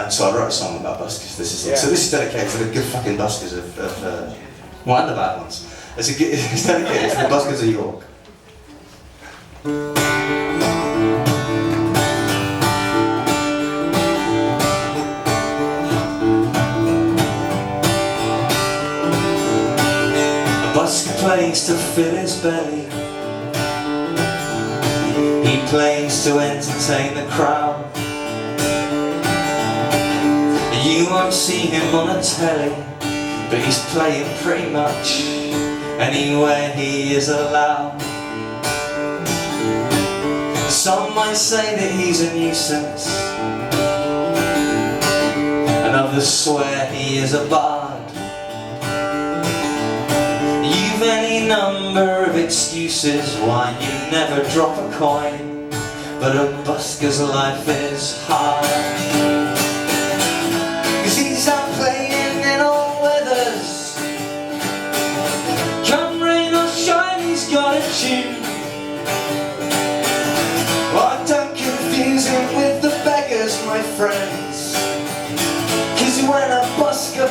And so I wrote a song about buskers. So this is dedicated to the good fucking buskers of well, and the bad ones. It's dedicated to the buskers of York. A busker plays to fill his belly. He plays to entertain the crowd. You won't see him on a telly, but he's playing pretty much anywhere he is allowed. Some might say that he's a nuisance, and others swear he is a bard. You've any number of excuses why you never drop a coin, but a busker's life is hard. He's out playing in all weathers. Come rain or shine, he's got a tune. Oh, don't confuse him with the beggars, my friends. 'Cause when a busker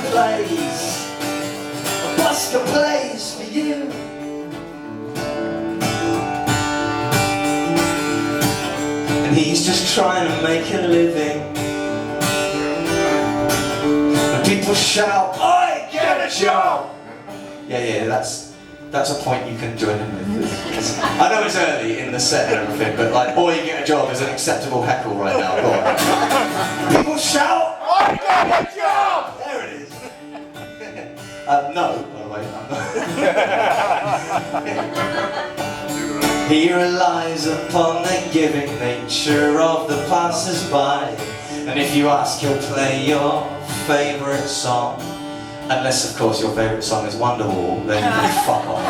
plays for you. And he's just trying to make a living. People shout, "Oi, get a job!" Yeah, that's a point you can join in with. I know it's early in the set and everything, but like, "Oi, get a job" is an acceptable heckle right now. Go on. People shout, "Oi, get a job!" There it is. No, by the way, I'm not. He relies upon the giving nature of the passers-by, and if you ask, he'll play your favourite song, unless of course your favourite song is Wonderwall, then you can fuck off.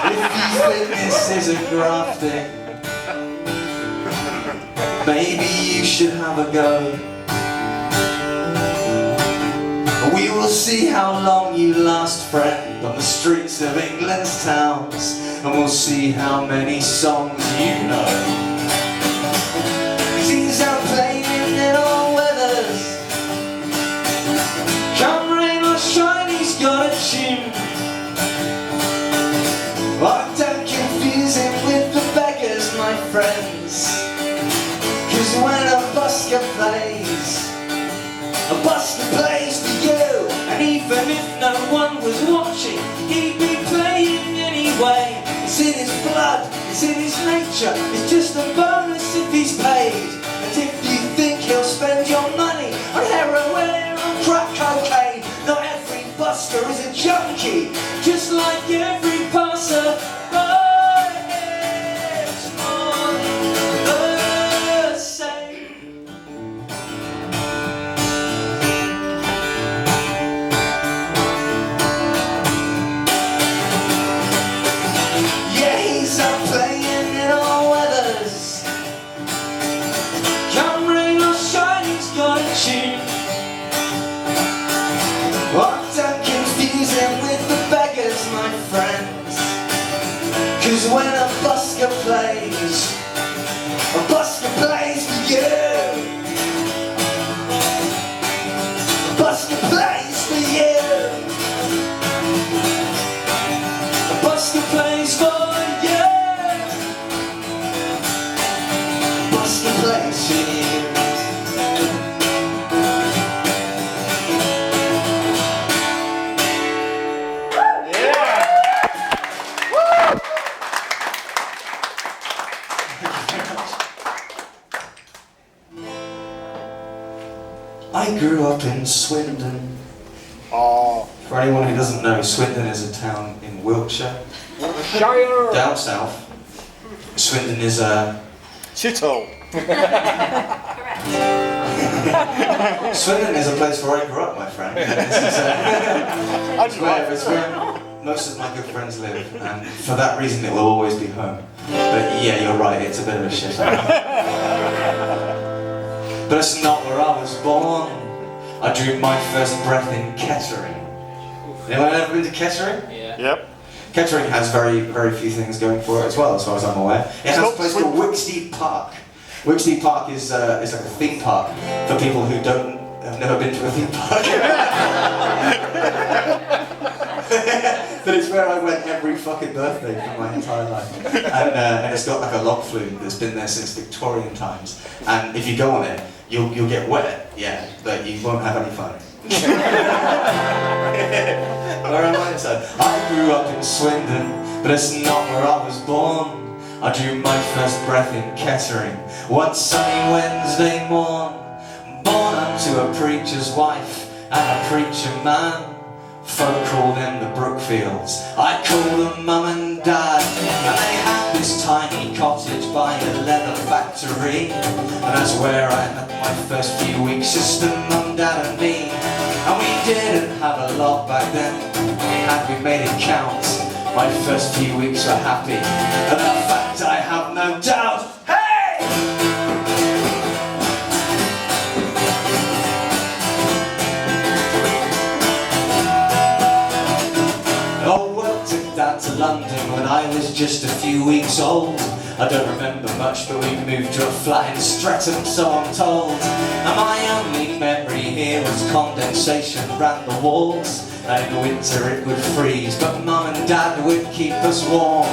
If you think this isn't grafting, maybe you should have a go. We will see how long you last, friend, on the streets of England's towns, and we'll see how many songs you know. He's out playing in all weathers. Come rain or shine, he's got a tune. Oh, don't confuse him with the beggars, my friends. 'Cause when a busker plays for you. And even if no one was watching, he'd be playing anyway. It's in his blood, it's in his nature. It's just a bonus if he's paid. And if you think he'll spend your money on heroin or crack cocaine, not every busker is a junkie, just like every passer. My friends, 'cause when a busker plays for you. A busker plays for you. A busker plays for you. A busker plays for you. I grew up in Swindon. Oh. For anyone who doesn't know, Swindon is a town in Wiltshire. Shire. Down south. Swindon is a... Shithole. Correct. Swindon is a place where I grew up, my friend. It's where most of my good friends live, and for that reason it will always be home. But yeah, you're right, it's a bit of a shithole. But it's not where I was born. I drew my first breath in Kettering. Anyone ever been to Kettering? Yeah. Yep. Kettering has very, very few things going for it as well, as far as I'm aware. It has a place called Wicksteed Park, Wicksteed Park is like a theme park for people who have never been to a theme park. But it's where I went every fucking birthday for my entire life. And it's got like a log flume that's been there since Victorian times. And if you go on it, you'll get wet, yeah, but you won't have any fun. Where am I? So, I grew up in Swindon, but it's not where I was born. I drew my first breath in Kettering one sunny Wednesday morn. Born unto a preacher's wife and a preacher man. Folk call them the Brookfields, I call them Mum and Dad. And they had this tiny cottage by a leather factory, and that's where I had my first few weeks, just a Mum, Dad and me. And we didn't have a lot back then, we made it count. My first few weeks were happy, and the fact I have no doubt. Hey! Down to London when I was just a few weeks old. I don't remember much, but we moved to a flat in Streatham, so I'm told. And my only memory here was condensation ran the walls. And in winter it would freeze, but Mum and Dad would keep us warm.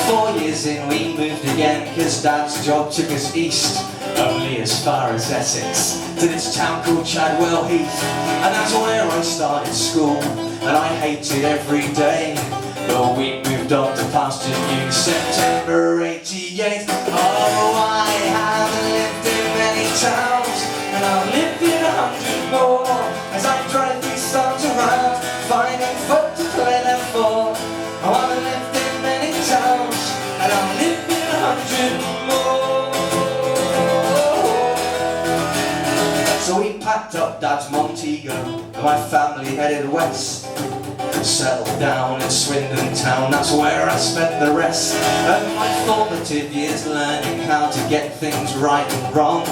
4 years in we moved again, cause Dad's job took us east, only as far as Essex, to this town called Chadwell Heath. And that's where I started school, and I hated every day. But we moved on to pastures new, September '88. Oh, I have lived in many towns, and I'll live in 100 more, as I drive these songs around, finding folk to play them for. Oh, I've lived in many towns, and I'll live in 100 more. So we packed up Dad's Montego, and my family headed west. Settled down in Swindon town, that's where I spent the rest of my formative years, learning how to get things right and wrong.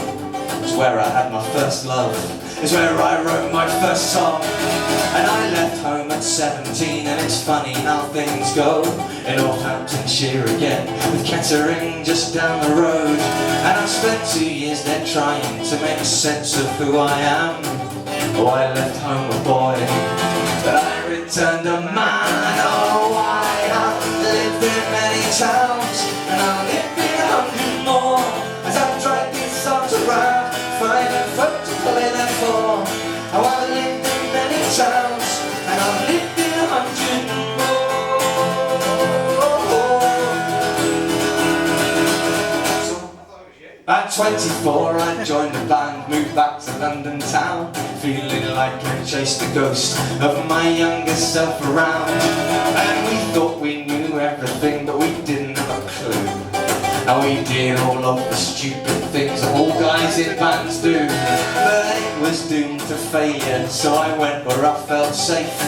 It's where I had my first love, it's where I wrote my first song. And I left home at 17, and it's funny how things go in Northamptonshire again, with Kettering just down the road. And I spent 2 years there trying to make sense of who I am. Oh, I left home a boy, but I returned a man. Oh, I have lived in many towns, and I'll live in 100 more, as I drag these songs around, finding folk to play them for. Oh, I've lived in many towns, and I'll live in 100 more. At 24 I joined a band, moved back to London town, feeling like I chased the ghost of my younger self around. And we thought we knew everything, but we didn't have a clue. And we did all of the stupid things that all guys in bands do. But it was doomed to failure, so I went where I felt safe.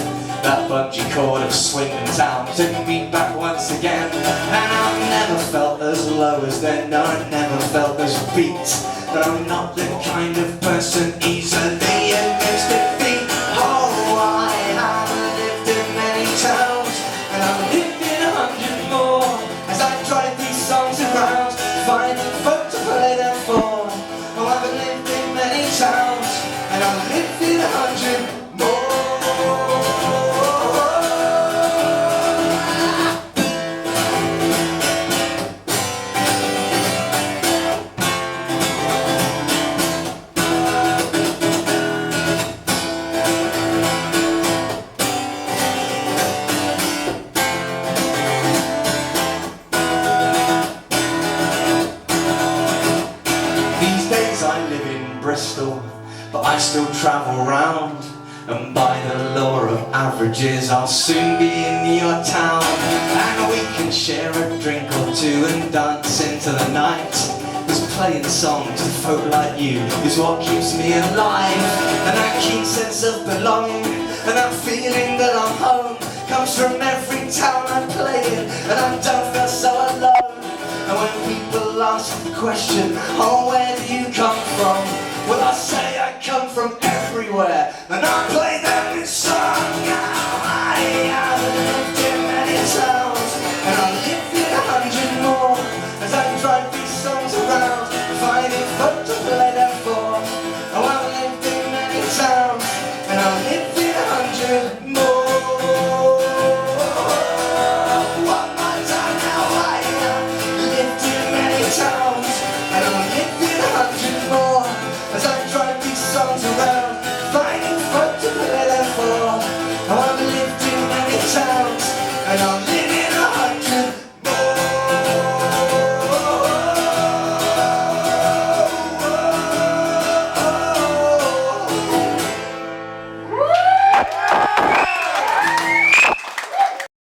That bungee cord of Swindon town took me back once again. And I've never felt as low as then, no, I never felt as beat. But I'm not the kind of person easily admits defeat. Oh, I have lived in many towns, and I've lived in 100 more, as I drive these songs around, finding folk to play them for. Oh, I've lived in many towns, and I've lived in 100 more. But I still travel round, and by the law of averages I'll soon be in your town. And we can share a drink or two and dance into the night, cause playing songs to folk like you is what keeps me alive. And that keen sense of belonging, and that feeling that I'm home, comes from every town I play in, and I don't feel so alone. And when people ask the question, oh, where do you come from? Well, I say I come from everywhere, and I play